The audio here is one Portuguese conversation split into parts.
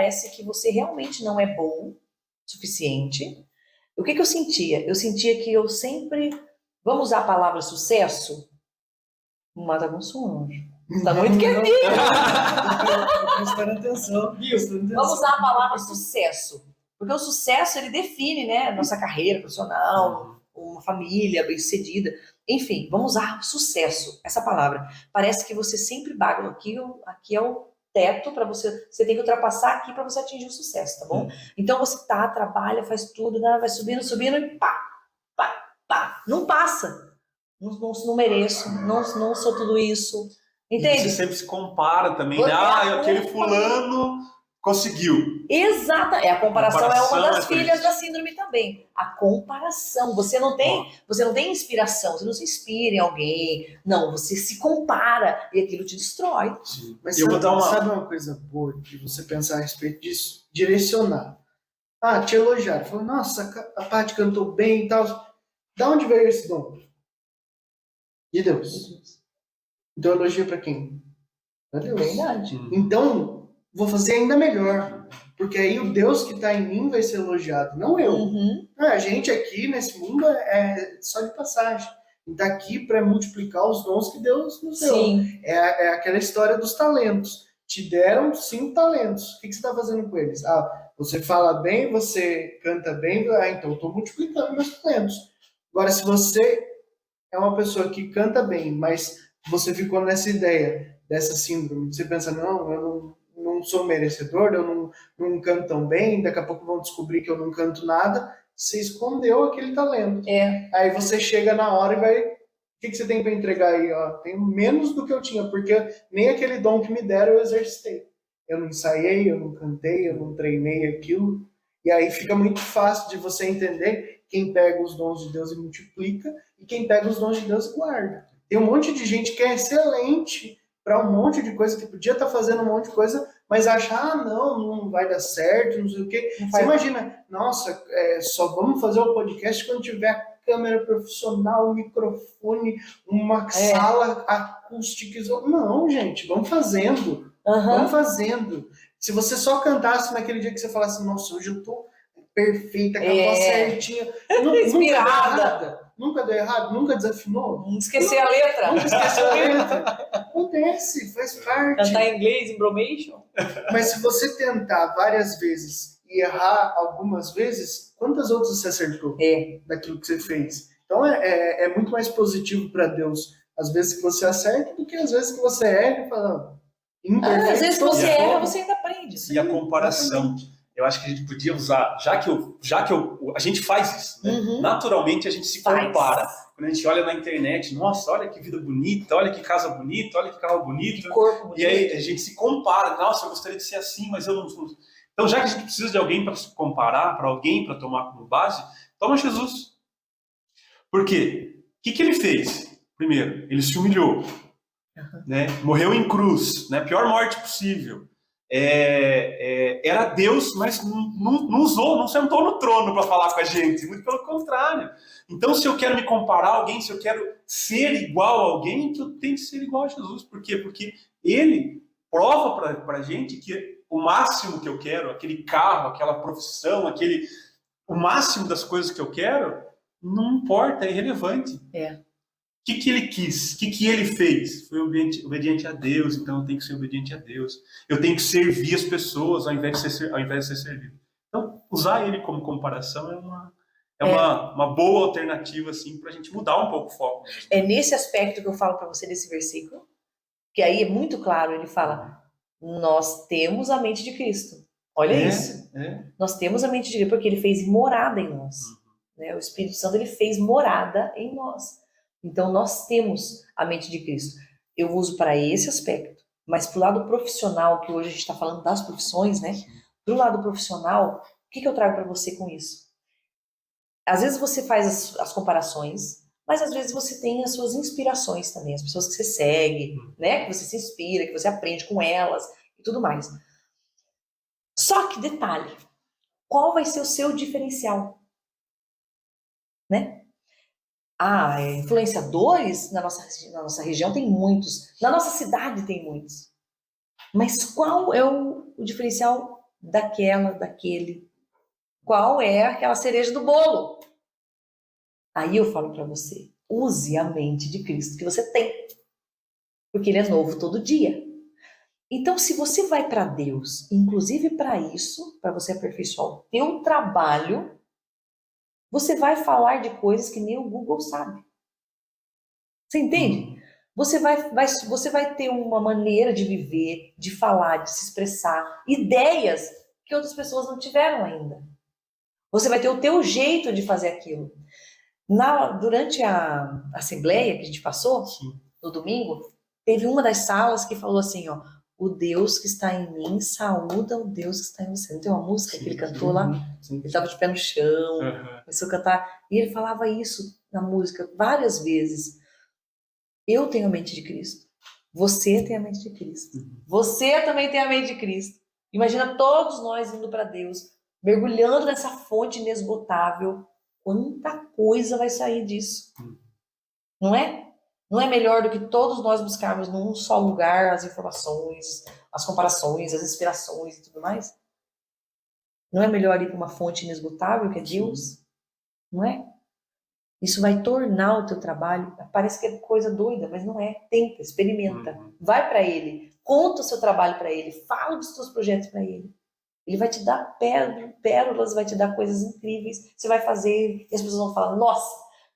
parece que você realmente não é bom o suficiente. O que eu sentia? Eu sentia que eu sempre... Vamos usar a palavra sucesso? Mata com sono. Tá muito quietinho. Prestando atenção. Vamos usar a palavra sucesso. Porque o sucesso, ele define, né, a nossa carreira profissional, uma família bem-sucedida. Enfim, vamos usar sucesso, essa palavra. Parece que você sempre baga aqui é o teto para você tem que ultrapassar aqui para você atingir o sucesso, tá bom? Então você trabalha, faz tudo, né, vai subindo e pá, não passa. Não mereço, não sou tudo isso. Entende? E você sempre se compara também, né? Aquele fulano conseguiu. Exato. A comparação é uma das filhas da síndrome também. A comparação. Você não tem inspiração, você não se inspira em alguém. Não, você se compara e aquilo te destrói. Sim. Mas sabe uma coisa boa de você pensar a respeito disso? Direcionar. Te elogiaram. Falou, nossa, a Paty cantou bem e tal. Da onde veio esse dom? De Deus. Então elogia para quem? Para Deus. Verdade. Então, vou fazer ainda melhor. Porque aí o Deus que está em mim vai ser elogiado, não eu. A gente aqui nesse mundo é só de passagem. Está aqui para multiplicar os dons que Deus nos deu. Sim. É aquela história dos talentos. Te deram 5 talentos. O que você está fazendo com eles? Você fala bem, você canta bem, então eu estou multiplicando meus talentos. Agora, se você é uma pessoa que canta bem, mas você ficou nessa ideia, dessa síndrome, você pensa, não, eu não sou merecedor, eu não canto tão bem, daqui a pouco vão descobrir que eu não canto nada, você escondeu aquele talento. Aí você chega na hora e vai, o que você tem para entregar aí? Tenho menos do que eu tinha, porque nem aquele dom que me deram eu exercitei. Eu não ensaiei, eu não cantei, eu não treinei aquilo, e aí fica muito fácil de você entender quem pega os dons de Deus e multiplica, e quem pega os dons de Deus e guarda. Tem um monte de gente que é excelente para um monte de coisa, que podia estar fazendo um monte de coisa, mas acha, não vai dar certo, não sei o quê. Você imagina, nossa, só vamos fazer o podcast quando tiver a câmera profissional, o microfone, uma sala acústica. Não, gente, vamos fazendo. Vamos fazendo. Se você só cantasse naquele dia que você falasse, nossa, hoje eu tô perfeita, com a voz certinha. Inspirada. Nunca deu errado? Nunca desafinou? Não esquecer a letra. Nunca esqueceu a letra. Acontece, faz parte. Cantar em inglês, embromation. Mas se você tentar várias vezes e errar algumas vezes, quantas outras você acertou daquilo que você fez? Então é muito mais positivo para Deus as vezes que você acerta do que as vezes que você erra e fala... Às vezes que você erra, você ainda aprende. E a comparação... Eu acho que a gente podia usar, já que a gente faz isso, né? Naturalmente a gente se compara. Quando a gente olha na internet, nossa, olha que vida bonita, olha que casa bonita, olha que carro bonito. Que corpo bonito. E aí a gente se compara, nossa, eu gostaria de ser assim, mas eu não sou. Então, já que a gente precisa de alguém para se comparar, para alguém para tomar como base, toma Jesus. Por quê? O que ele fez? Primeiro, ele se humilhou, né? Morreu em cruz, né? Pior morte possível. Era Deus, mas não sentou no trono para falar com a gente, muito pelo contrário. Então, se eu quero me comparar a alguém, se eu quero ser igual a alguém, eu tenho que ser igual a Jesus. Por quê? Porque ele prova para a gente que o máximo que eu quero, aquele carro, aquela profissão, o máximo das coisas que eu quero, não importa, é irrelevante. O que ele quis? O que ele fez? Foi obediente a Deus, então eu tenho que ser obediente a Deus. Eu tenho que servir as pessoas ao invés de ser servido. Então, usar ele como comparação é uma boa alternativa assim, para a gente mudar um pouco o foco. É nesse aspecto que eu falo para você desse versículo, que aí é muito claro, ele fala, nós temos a mente de Cristo. Olha isso. Nós temos a mente de Cristo, porque ele fez morada em nós. Né? O Espírito Santo ele fez morada em nós. Então, nós temos a mente de Cristo. Eu uso para esse aspecto. Mas para o lado profissional, que hoje a gente está falando das profissões, né? Do lado profissional, o que eu trago para você com isso? Às vezes você faz as comparações, mas às vezes você tem as suas inspirações também. As pessoas que você segue, né? Que você se inspira, que você aprende com elas e tudo mais. Só que, detalhe, qual vai ser o seu diferencial? Né? Influenciadores na nossa região tem muitos, na nossa cidade tem muitos. Mas qual é o diferencial daquele. Qual é aquela cereja do bolo? Aí eu falo para você, use a mente de Cristo que você tem. Porque ele é novo todo dia. Então, se você vai para Deus, inclusive para isso, para você aperfeiçoar o teu trabalho, você vai falar de coisas que nem o Google sabe. Você entende? Você vai ter uma maneira de viver, de falar, de se expressar, ideias que outras pessoas não tiveram ainda. Você vai ter o teu jeito de fazer aquilo. Durante a assembleia que a gente passou, no domingo, teve uma das salas que falou assim, ó, o Deus que está em mim saúda o Deus que está em você. Não tem uma música que ele cantou lá? Ele estava de pé no chão, começou a cantar, e ele falava isso na música várias vezes. Eu tenho a mente de Cristo. Você tem a mente de Cristo. Você também tem a mente de Cristo. Imagina todos nós indo para Deus, mergulhando nessa fonte inesgotável. Quanta coisa vai sair disso. Não é? Não é melhor do que todos nós buscarmos num só lugar as informações, as comparações, as inspirações e tudo mais? Não é melhor ir para uma fonte inesgotável que é Deus? Não é? Isso vai tornar o teu trabalho, parece que é coisa doida, mas não é. Tenta, experimenta. Vai para ele, conta o seu trabalho para ele, fala dos teus projetos para ele. Ele vai te dar pérolas, vai te dar coisas incríveis. Você vai fazer e as pessoas vão falar, nossa,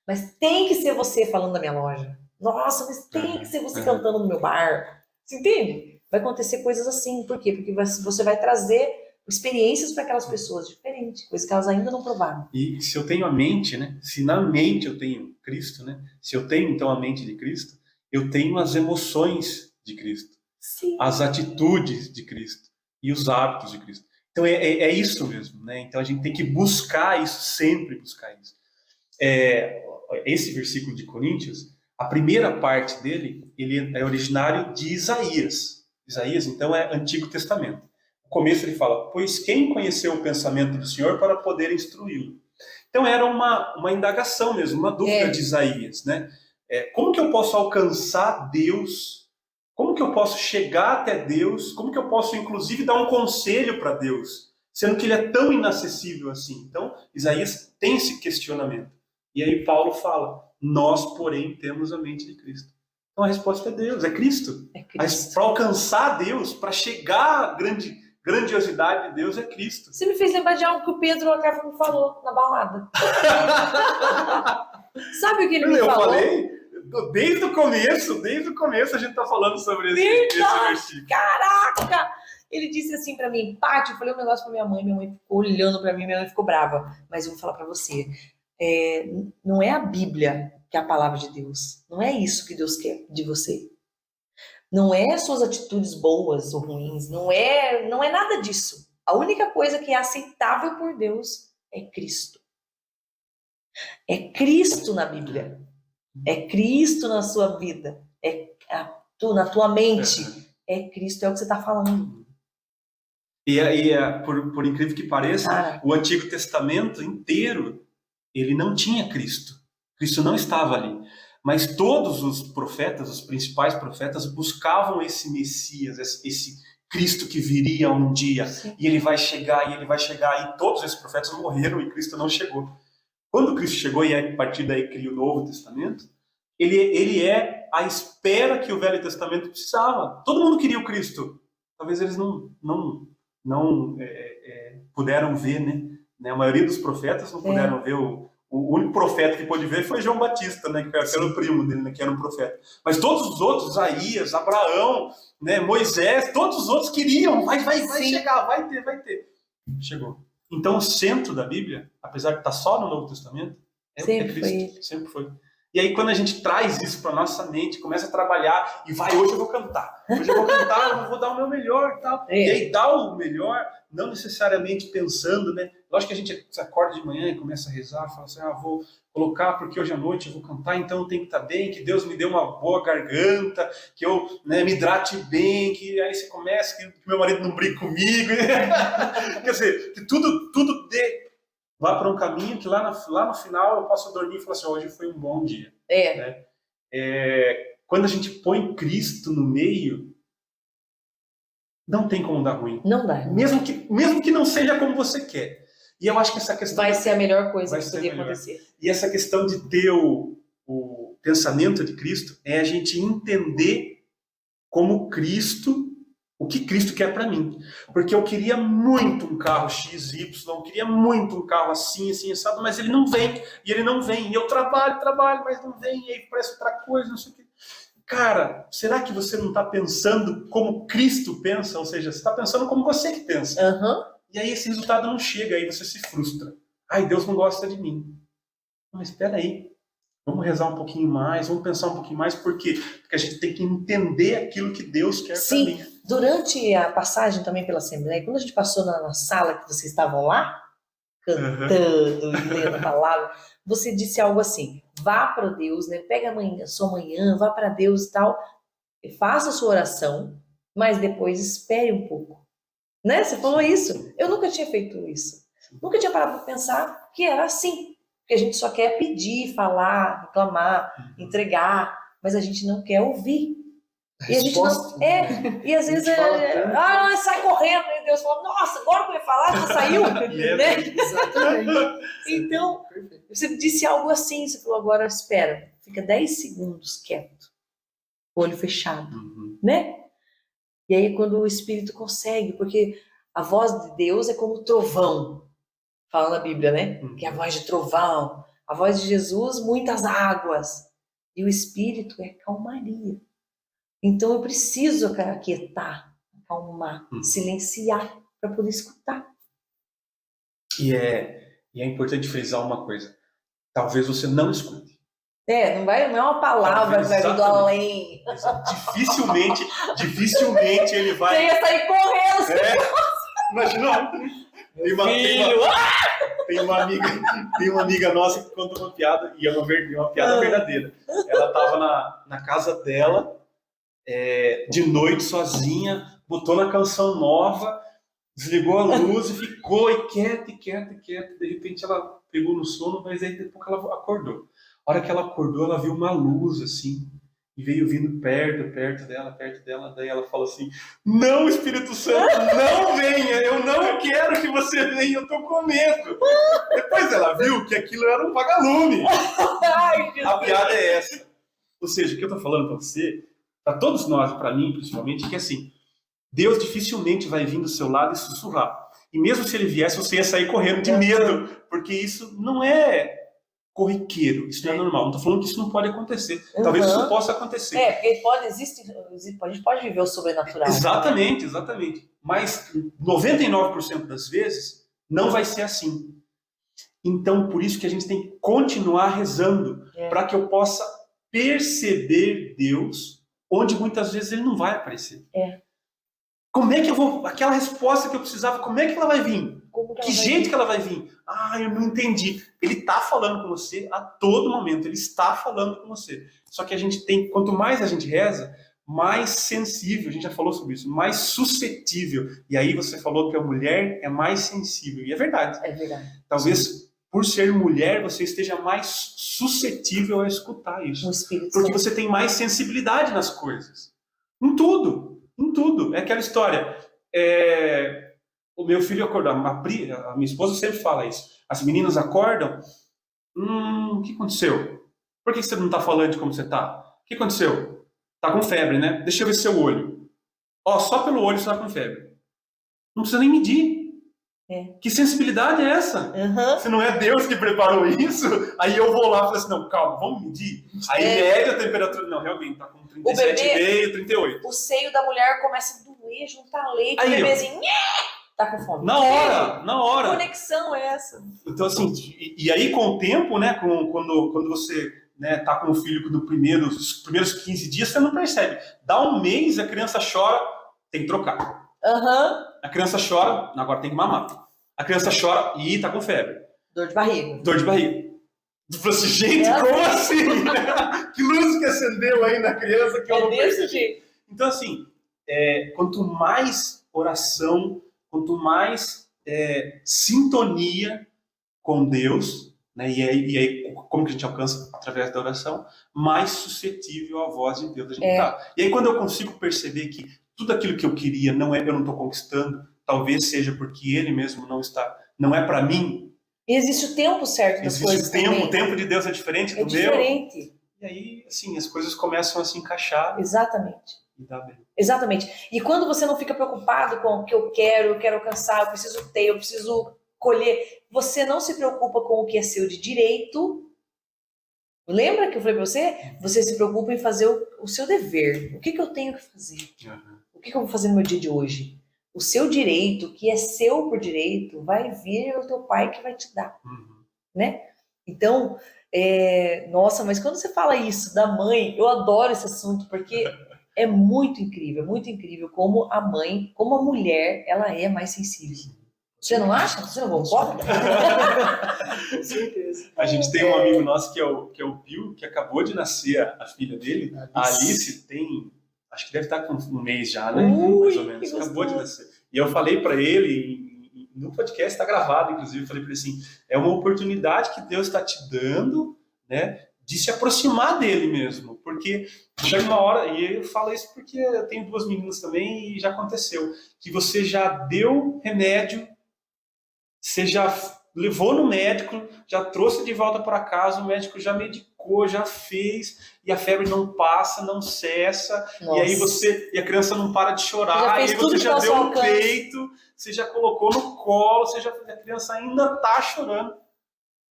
mas tem que ser você falando na minha loja. Nossa, mas tem que ser você cantando no meu bar. Você entende? Vai acontecer coisas assim. Por quê? Porque você vai trazer experiências para aquelas pessoas diferentes, coisas que elas ainda não provaram. E se eu tenho a mente, né? Se na mente eu tenho Cristo, né? Se eu tenho então a mente de Cristo, eu tenho as emoções de Cristo, Sim. As atitudes de Cristo e os hábitos de Cristo. Então é isso mesmo, né? Então a gente tem que buscar isso, sempre buscar isso. Esse versículo de Coríntios, a primeira parte dele, ele é originário de Isaías. Isaías, então, é Antigo Testamento. No começo ele fala, pois quem conheceu o pensamento do Senhor para poder instruí-lo? Então era uma indagação mesmo, uma dúvida de Isaías, né? Como que eu posso alcançar Deus? Como que eu posso chegar até Deus? Como que eu posso, inclusive, dar um conselho para Deus? Sendo que ele é tão inacessível assim. Então, Isaías tem esse questionamento. E aí Paulo fala, nós, porém, temos a mente de Cristo. Então a resposta é Deus, é Cristo. Para alcançar Deus, para chegar à grandiosidade de Deus, é Cristo. Você me fez lembrar de algo que o Pedro Acáfaro me falou na balada. Sabe o que ele me falou? Eu falei... Desde o começo a gente está falando sobre esse versículo. Caraca! Ele disse assim pra mim, Paty, eu falei um negócio pra minha mãe ficou olhando pra mim, minha mãe ficou brava. Mas eu vou falar pra você, não é a Bíblia que é a palavra de Deus. Não é isso que Deus quer de você. Não é suas atitudes boas ou ruins, não é nada disso. A única coisa que é aceitável por Deus é Cristo. É Cristo na Bíblia. É Cristo na sua vida, na tua mente, é Cristo, é o que você está falando. Por incrível que pareça, o Antigo Testamento inteiro, ele não tinha Cristo. Cristo não estava ali. Mas todos os profetas, os principais profetas, buscavam esse Messias, esse Cristo que viria um dia. Sim. E ele vai chegar, e todos esses profetas morreram e Cristo não chegou. Quando Cristo chegou, e a partir daí cria o Novo Testamento, ele é a espera que o Velho Testamento precisava. Todo mundo queria o Cristo. Talvez eles não puderam ver, né? A maioria dos profetas não puderam ver. O único profeta que pôde ver foi João Batista, né? Que era o primo dele, né? Que era um profeta. Mas todos os outros, Isaías, Abraão, né? Moisés, todos os outros queriam. Vai chegar, vai ter. Chegou. Então, o centro da Bíblia, apesar de estar só no Novo Testamento, é Cristo. Sempre foi. E aí, quando a gente traz isso para nossa mente, começa a trabalhar, e hoje eu vou cantar, eu vou dar o meu melhor e tal. E aí, dá o melhor, não necessariamente pensando, né? Lógico que a gente acorda de manhã e começa a rezar, fala assim, vou colocar porque hoje à noite eu vou cantar, então eu tenho que estar bem, que Deus me dê uma boa garganta, que eu me hidrate bem, que aí você começa, que meu marido não brigue comigo. Quer dizer, que tudo vá para um caminho que lá no final eu posso dormir e falar assim, hoje foi um bom dia. Né? Quando a gente põe Cristo no meio, Não tem como dar ruim. Não dá. Mesmo que não seja como você quer. E eu acho que essa questão... Vai ser a melhor coisa vai que ser podia melhor. acontecer. E essa questão de ter o pensamento de Cristo é a gente entender como Cristo, o que Cristo quer para mim. Porque eu queria muito um carro XY, eu queria muito um carro assim, assim, assado, mas ele não vem, e ele não vem. E eu trabalho, mas não vem, e aí parece outra coisa, não sei o que. Cara, será que você não está pensando como Cristo pensa? Ou seja, você está pensando como você que pensa. Uhum. E aí esse resultado não chega, aí você se frustra. Ai, Deus não gosta de mim. Mas espera aí. Vamos rezar um pouquinho mais, vamos pensar um pouquinho mais. Por quê? Porque a gente tem que entender aquilo que Deus quer para mim. Durante a passagem também pela Assembleia, quando a gente passou na sala que vocês estavam lá, cantando e lendo a palavra, você disse algo assim, vá para Deus, né? Pega a sua manhã, vá para Deus e tal, e faça a sua oração, mas depois espere um pouco. Né? Você falou isso. Eu nunca tinha feito isso. Nunca tinha parado para pensar que era assim. Porque a gente só quer pedir, falar, reclamar, entregar, mas a gente não quer ouvir. E a gente não. E às vezes sai correndo, e Deus fala, nossa, agora que eu ia falar, já saiu. Né? Exatamente. Então, você disse algo assim, você falou, agora espera, fica 10 segundos quieto, olho fechado, né? E aí quando o Espírito consegue, porque a voz de Deus é como trovão, fala na Bíblia, né? Que é a voz de trovão, a voz de Jesus, muitas águas, e o Espírito é calmaria. Então eu preciso aquietar, acalmar, silenciar para poder escutar. E é importante frisar uma coisa. Talvez você não escute. Não é uma palavra que vai vir do além. Dificilmente ele vai... Você ia sair correndo. Imagina. Tem uma amiga nossa que conta uma piada, e é uma piada verdadeira. Ela estava na casa dela, de noite, sozinha, botou na canção nova, desligou a luz e ficou quieta. De repente ela pegou no sono, mas aí depois ela acordou. A hora que ela acordou, ela viu uma luz assim, e veio vindo perto dela, daí ela falou assim, não, Espírito Santo, não venha, eu não quero que você venha, eu tô com medo. Depois ela viu que aquilo era um vagalume. A piada é essa. Ou seja, o que eu tô falando para você, para todos nós, para mim principalmente, que assim, Deus dificilmente vai vir do seu lado e sussurrar. E mesmo se ele viesse, você ia sair correndo de medo, porque isso não é corriqueiro, isso não é normal. Não estou falando que isso não pode acontecer. Talvez isso possa acontecer. Porque a gente pode viver o sobrenatural. Exatamente. Mas 99% das vezes não vai ser assim. Então, por isso que a gente tem que continuar rezando, para que eu possa perceber Deus, onde muitas vezes ele não vai aparecer. Como é que eu vou... Aquela resposta que eu precisava, como é que ela vai vir? Que jeito que ela vai vir? Eu não entendi. Ele está falando com você a todo momento. Ele está falando com você. Só que a gente tem... Quanto mais a gente reza, mais sensível, a gente já falou sobre isso, mais suscetível. E aí você falou que a mulher é mais sensível. E é verdade. É verdade. Talvez, por ser mulher, você esteja mais suscetível a escutar isso. Porque você tem mais sensibilidade nas coisas. Em tudo. É aquela história. O meu filho acordou, a minha esposa sempre fala isso. As meninas acordam. O que aconteceu? Por que você não está falando de como você está? O que aconteceu? Tá com febre, né? Deixa eu ver seu olho. Só pelo olho você está com febre. Não precisa nem medir. Que sensibilidade é essa? Se não é Deus que preparou isso, aí eu vou lá e falo assim, não, calma, vamos medir. Aí mede a temperatura. Não, realmente, tá com 37,5, 38. O seio da mulher começa a doer, juntar leite, aí, o bebezinho tá com fome. Na hora. Que conexão é essa? Então, assim, e aí com o tempo, né, quando você tá com o filho nos primeiros 15 dias, você não percebe. Dá um mês, a criança chora, tem que trocar. A criança chora, agora tem que mamar. A criança chora e tá com febre. Dor de barriga. Eu falei assim, gente, como assim? Que luz que acendeu aí na criança que eu não percebi. Então, assim, quanto mais oração, quanto mais sintonia com Deus, né, e aí como que a gente alcança? Através da oração, mais suscetível à voz de Deus a gente tá. E aí quando eu consigo perceber que tudo aquilo que eu queria eu não estou conquistando, talvez seja porque ele mesmo não é para mim. E existe o tempo certo das coisas também. O tempo de Deus é diferente do meu. É diferente. E aí, assim, as coisas começam a se encaixar. Exatamente. E dá bem. Exatamente. E quando você não fica preocupado com o que eu quero alcançar, eu preciso ter, eu preciso colher, você não se preocupa com o que é seu de direito. Lembra que eu falei pra você? Você se preocupa em fazer o seu dever. O que eu tenho que fazer? O que eu vou fazer no meu dia de hoje? O seu direito, o que é seu por direito, vai vir o teu pai que vai te dar. Né? Então, nossa, mas quando você fala isso da mãe, eu adoro esse assunto, porque é muito incrível como a mãe, como a mulher, ela é mais sensível. Você não acha? Você não concorda? Com certeza. A gente tem um amigo nosso que é o Pio, que acabou de nascer a filha dele. A Alice tem, acho que deve estar com um mês já, né? Mais ou menos. Acabou de nascer. E eu falei para ele, no podcast, está gravado, inclusive, eu falei para ele assim, é uma oportunidade que Deus está te dando, né? De se aproximar dele mesmo. Porque chega uma hora, e eu falo isso porque eu tenho 2 meninas também e já aconteceu, que você já deu remédio, você já levou no médico, já trouxe de volta para casa, o médico já medicou, já fez, e a febre não passa, não cessa, e aí a criança não para de chorar, e aí você já deu no peito, você já colocou no colo, a criança ainda está chorando.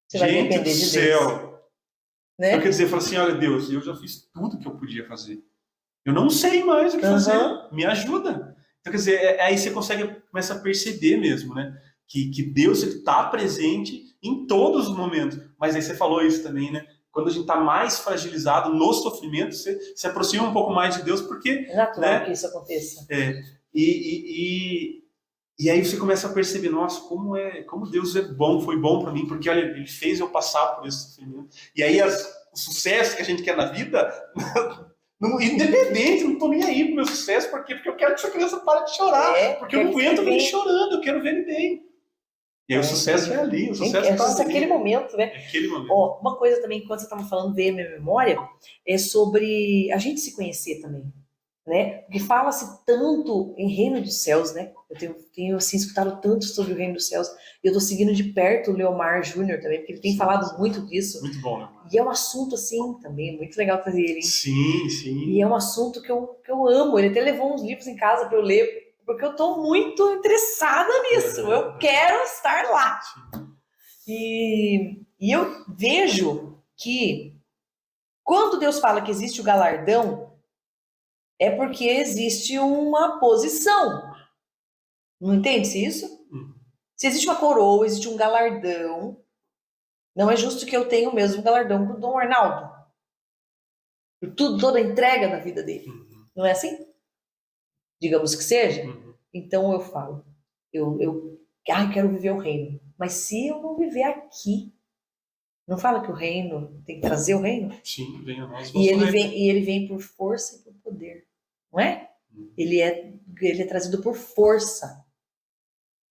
Você vai depender do de céu. Deus. Né? Então, quer dizer, eu falo assim, olha Deus, eu já fiz tudo que eu podia fazer. Eu não sei mais o que fazer, me ajuda. Então, quer dizer, aí você começa a perceber mesmo, né? Que Deus está presente em todos os momentos. Mas aí você falou isso também, né? Quando a gente está mais fragilizado no sofrimento, você se aproxima um pouco mais de Deus, porque... É natural que isso aconteça. E aí você começa a perceber, nossa, como Deus foi bom para mim, porque olha, Ele fez eu passar por esse sofrimento. E aí o sucesso que a gente quer na vida... Independente, não estou nem aí pro meu sucesso, por quê? Porque eu quero que essa criança pare de chorar, porque eu não aguento ver ele chorando, eu quero ver ele bem. E aí o sucesso é ali, o sucesso está ali. Aquele momento, né? Aquele momento. Uma coisa também, quando você estava falando, veio a minha memória, é sobre a gente se conhecer também, né? Porque fala-se tanto em reino dos céus, né? Eu tenho assim, escutado tanto sobre o reino dos céus. Eu estou seguindo de perto o Leomar Júnior também, porque ele tem falado muito disso. Muito bom, Leomar. E é um assunto, assim, também, muito legal trazer ele, hein? Sim, sim. E é um assunto que eu amo. Ele até levou uns livros em casa para eu ler, porque eu estou muito interessada nisso. Eu quero estar lá. E eu vejo que quando Deus fala que existe o galardão, é porque existe uma posição. Não entende-se isso? Se existe uma coroa, existe um galardão, não é justo que eu tenha o mesmo galardão que o Dom Arnaldo. Por toda a entrega da vida dele. Não é assim? Digamos que seja. Então eu falo, eu quero viver o reino. Mas se eu não viver aqui, não fala que o reino tem que trazer o reino? Sim, vem a nós. E ele vem por força e por poder. Não é? Ele é trazido por força.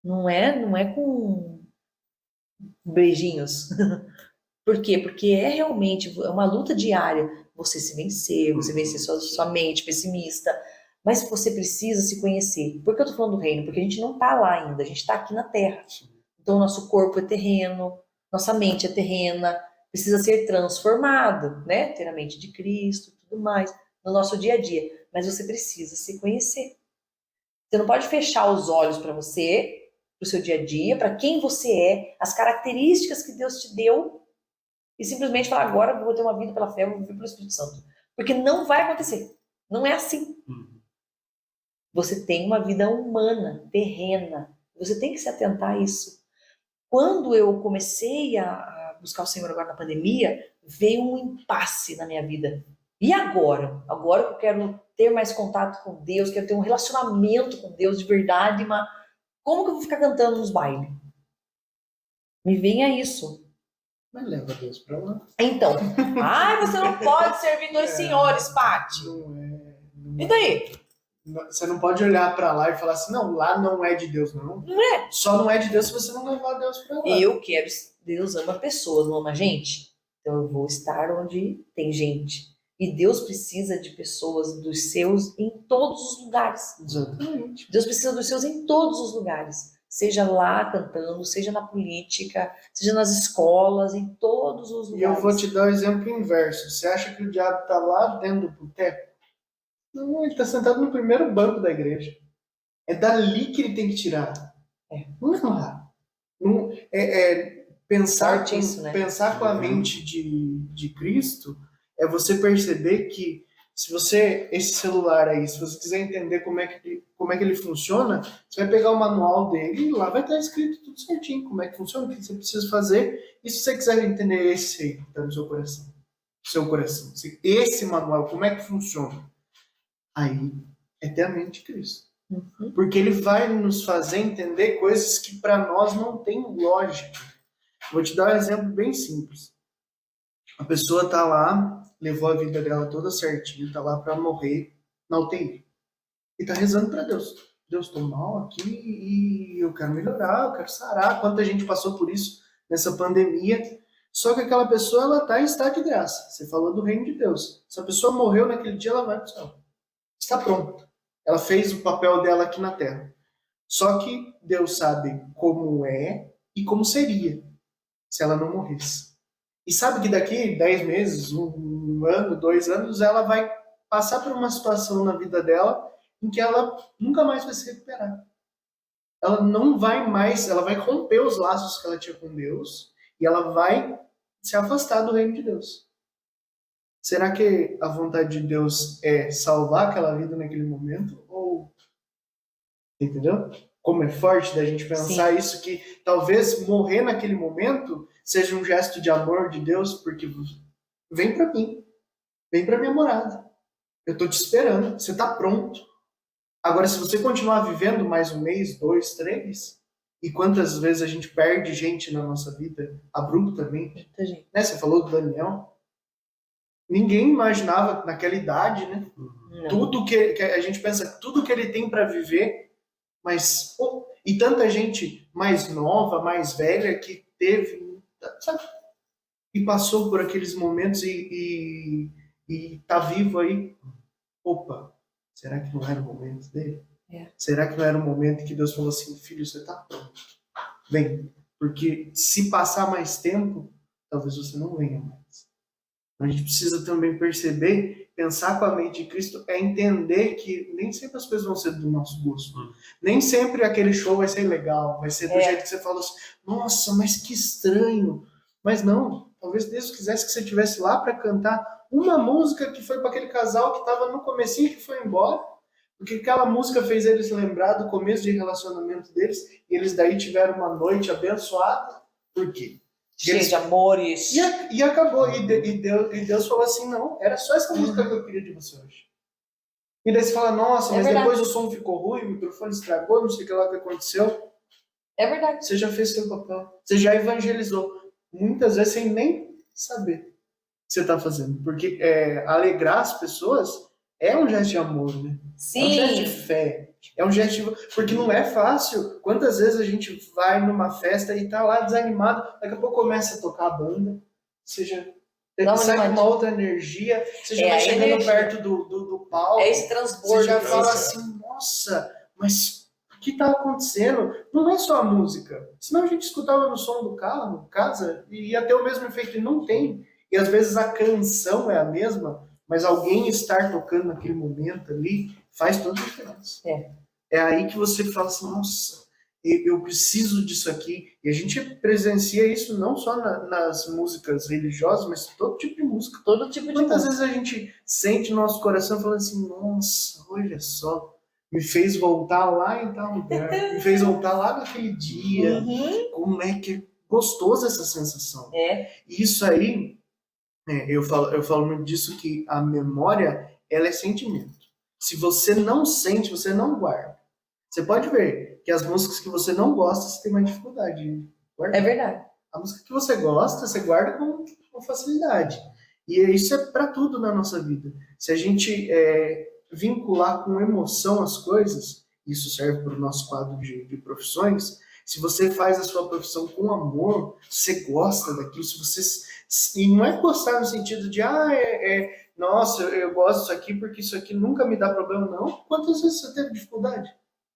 Não é com beijinhos. Por quê? Porque é realmente uma luta diária. Você se vencer, você vencer sua mente pessimista. Mas você precisa se conhecer. Por que eu tô falando do reino? Porque a gente não tá lá ainda, a gente tá aqui na Terra. Então, nosso corpo é terreno, nossa mente é terrena, precisa ser transformado, né? Ter a mente de Cristo e tudo mais, no nosso dia a dia. Mas você precisa se conhecer. Você não pode fechar os olhos para você, para o seu dia a dia, para quem você é, as características que Deus te deu, e simplesmente falar, agora eu vou ter uma vida pela fé, eu vou viver pelo Espírito Santo. Porque não vai acontecer. Não é assim. Você tem uma vida humana, terrena. Você tem que se atentar a isso. Quando eu comecei a buscar o Senhor agora na pandemia, veio um impasse na minha vida. E agora? Agora que eu quero ter mais contato com Deus, quero ter um relacionamento com Deus de verdade, mas como que eu vou ficar cantando nos bailes? Me venha isso. Mas leva Deus pra lá. Então, você não pode servir dois senhores, Paty. E daí? Você não pode olhar pra lá e falar assim, não, lá não é de Deus, não. Não é. Só não é de Deus se você não levar Deus pra lá. Eu quero, Deus ama pessoas, não ama gente. Então eu vou estar onde tem gente. E Deus precisa de pessoas dos seus em todos os lugares. Exatamente. Deus precisa dos seus em todos os lugares. Seja lá cantando, seja na política, seja nas escolas, em todos os lugares. E eu vou te dar o exemplo inverso. Você acha que o diabo está lá dentro do boteco? Não, ele está sentado no primeiro banco da igreja. É dali que ele tem que tirar. Não é lá. Não, pensar, Forte isso, né? pensar com a mente de Cristo é você perceber que se você, esse celular aí, se você quiser entender como é que ele funciona, você vai pegar o manual dele e lá vai estar escrito tudo certinho, como é que funciona, o que você precisa fazer. E se você quiser entender esse aí, que está no seu coração, esse manual, como é que funciona, aí é ter a mente de Cristo. Porque ele vai nos fazer entender coisas que para nós não tem lógica. Vou te dar um exemplo bem simples. A pessoa está lá, levou a vida dela toda certinha, está lá para morrer na UTI. E está rezando para Deus. Deus, estou mal aqui e eu quero melhorar, eu quero sarar. Quanta gente passou por isso nessa pandemia. Só que aquela pessoa, ela está em estado de graça. Você falou do reino de Deus. Se a pessoa morreu naquele dia, ela vai para o céu. Está pronta. Ela fez o papel dela aqui na Terra. Só que Deus sabe como é e como seria se ela não morresse. E sabe que daqui 10 meses, um ano, 2 anos, ela vai passar por uma situação na vida dela em que ela nunca mais vai se recuperar. Ela não vai mais, ela vai romper os laços que ela tinha com Deus e ela vai se afastar do reino de Deus. Será que a vontade de Deus é salvar aquela vida naquele momento? Ou... Entendeu? Como é forte da gente pensar isso, que talvez morrer naquele momento seja um gesto de amor de Deus, porque vem para mim, vem para minha morada. Eu tô te esperando, você tá pronto. Agora, se você continuar vivendo mais um mês, 2, 3, e quantas vezes a gente perde gente na nossa vida abruptamente, né? Você falou do Daniel. Ninguém imaginava naquela idade, né? Tudo que a gente pensa, tudo que ele tem para viver, mas e tanta gente mais nova, mais velha que teve, sabe? E passou por aqueles momentos e tá vivo aí. Opa, será que não era o momento dele? Será que não era o momento que Deus falou assim, filho, você tá pronto? Vem, porque se passar mais tempo, talvez você não venha mais. A gente precisa também perceber, pensar com a mente de Cristo, é entender que nem sempre as coisas vão ser do nosso gosto. Nem sempre aquele show vai ser legal, vai ser do jeito que você falou assim, nossa, mas que estranho. Mas não, talvez Deus quisesse que você estivesse lá para cantar uma música que foi para aquele casal que estava no comecinho que foi embora, porque aquela música fez eles lembrar do começo de relacionamento deles, e eles daí tiveram uma noite abençoada. Por quê? Cheio de amores. E acabou. E Deus falou assim, não, era só essa música que eu queria de você hoje. E daí você fala, nossa, mas verdade. depois o som ficou ruim, o microfone estragou, não sei o que lá que aconteceu. É verdade. Você já fez seu papel. Você já evangelizou. Muitas vezes sem nem saber o que você está fazendo. Porque alegrar as pessoas é um gesto de amor, né? Sim. É um gesto de fé. É um gesto de... Porque não é fácil. Quantas vezes a gente vai numa festa e tá lá desanimado, daqui a pouco começa a tocar a banda, seja sai com uma outra energia, você já vai chegando perto do palco. É esse transbordo. Você já fala assim, nossa, mas o que tá acontecendo? Não é só a música. Senão a gente escutava no som do carro, casa, e ia ter o mesmo efeito. E não tem. E às vezes a canção é a mesma, mas alguém estar tocando naquele momento ali faz toda a diferença. É aí que você fala assim, nossa, eu preciso disso aqui. E a gente presencia isso não só nas músicas religiosas, mas todo tipo de música. Todo tipo de Quantas vezes a gente sente no nosso coração falando assim, nossa, olha só, me fez voltar lá em tal lugar, me fez voltar lá naquele dia. Como é que é gostoso essa sensação. E isso aí, eu falo muito disso, que a memória, ela é sentimento. Se você não sente, você não guarda. Você pode ver que as músicas que você não gosta, você tem mais dificuldade de guardar. É verdade. A música que você gosta, você guarda com facilidade. E isso é para tudo na nossa vida. Se a gente vincular com emoção as coisas, isso serve para o nosso quadro de profissões, Se você faz a sua profissão com amor, você gosta daquilo, se você... E não é gostar no sentido de, nossa, eu gosto disso aqui porque isso aqui nunca me dá problema, não. Quantas vezes você teve dificuldade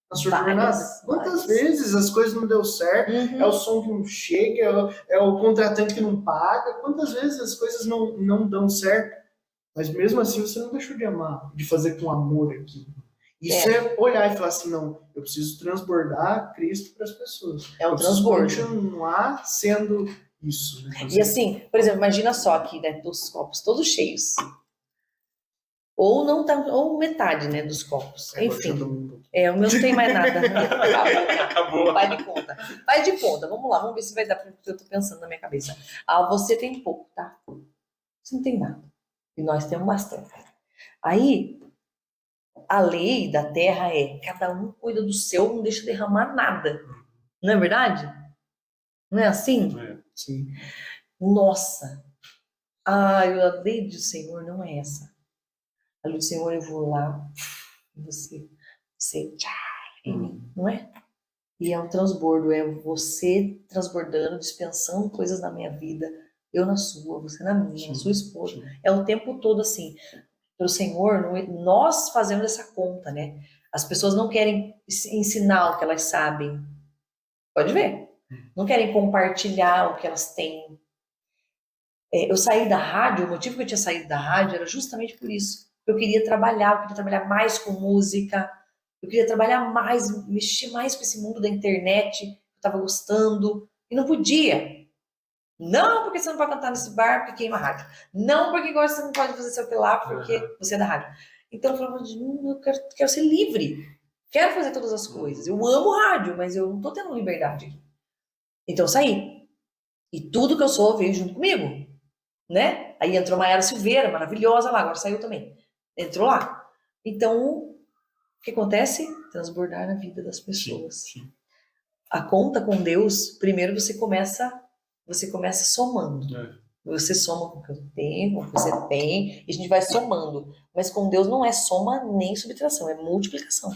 na sua jornada? Quantas vezes as coisas não deu certo, é o som que não chega, é o contratante que não paga, quantas vezes as coisas não dão certo, mas mesmo assim você não deixou de amar, de fazer com amor aquilo. Isso é olhar e falar assim, não, eu preciso transbordar Cristo para as pessoas. É um transbordo. Continuar sendo isso. Né? E assim, por exemplo, imagina só aqui, né, dos copos todos cheios. Ou não tá, ou metade, né, dos copos. Enfim. O meu não tem mais nada. Acabou. Faz de conta. Faz de conta. Vamos lá, vamos ver se vai dar para o que eu tô pensando na minha cabeça. Você tem pouco, tá? Você não tem nada. E nós temos bastante. Aí, a lei da terra cada um cuida do seu, não deixa derramar nada. Não é verdade? Não é assim? Sim. Nossa. A lei do Senhor não é essa. A lei do Senhor, eu vou lá, você em mim, não é? E é um transbordo, é você transbordando, dispensando coisas na minha vida, eu na sua, você na minha, sua esposa. Sim. É o tempo todo assim. Pelo Senhor, nós fazemos essa conta, né? As pessoas não querem ensinar o que elas sabem. Pode ver. Não querem compartilhar o que elas têm. Eu saí da rádio, o motivo que eu tinha saído da rádio era justamente por isso. Eu queria trabalhar mais com música, eu queria trabalhar mais, mexer mais com esse mundo da internet, eu estava gostando, e não podia. Não porque você não pode cantar nesse bar, porque queima a rádio. Não porque agora você não pode fazer seu pilar, porque você é da rádio. Então eu falava, eu quero ser livre, quero fazer todas as coisas. Eu amo rádio, mas eu não estou tendo liberdade aqui. Então eu saí. E tudo que eu sou veio junto comigo, né? Aí entrou Maiara Silveira, maravilhosa lá, agora saiu também. Entrou lá. Então, o que acontece? Transbordar na vida das pessoas. Sim. A conta com Deus, primeiro você começa somando. Você soma com o que eu tenho, com o que você tem, e a gente vai somando. Mas com Deus não é soma nem subtração, é multiplicação.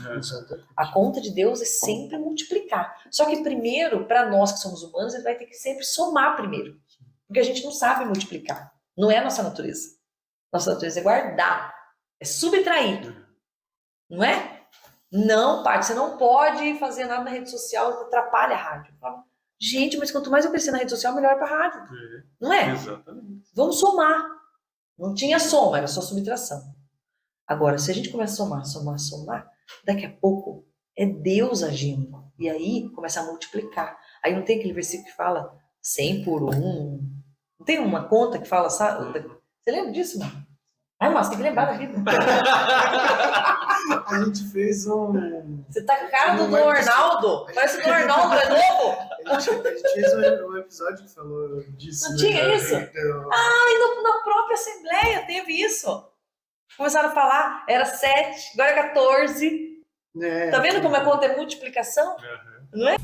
A conta de Deus é sempre multiplicar. Só que primeiro, para nós que somos humanos, ele vai ter que sempre somar primeiro. Porque a gente não sabe multiplicar. Não é a nossa natureza. Nossa natureza é guardar. É subtrair. Não é? Não, pai, você não pode fazer nada na rede social, atrapalha a rádio. Gente, mas quanto mais eu crescer na rede social, melhor para a rádio. Não é? Exatamente. Vamos somar. Não tinha soma, era só subtração. Agora, se a gente começa a somar, daqui a pouco é Deus agindo. E aí começa a multiplicar. Aí não tem aquele versículo que fala 100 por 1. Não tem uma conta que fala, sabe? Você lembra disso, mano? Mas tem que lembrar da vida. A gente fez Você tá com a cara do Arnaldo? Parece que o Arnaldo é novo. A gente fez um episódio que falou disso. Não tinha isso? Então... E na própria Assembleia teve isso. Começaram a falar, era 7, agora é 14. Tá vendo como a conta é multiplicação? Não é?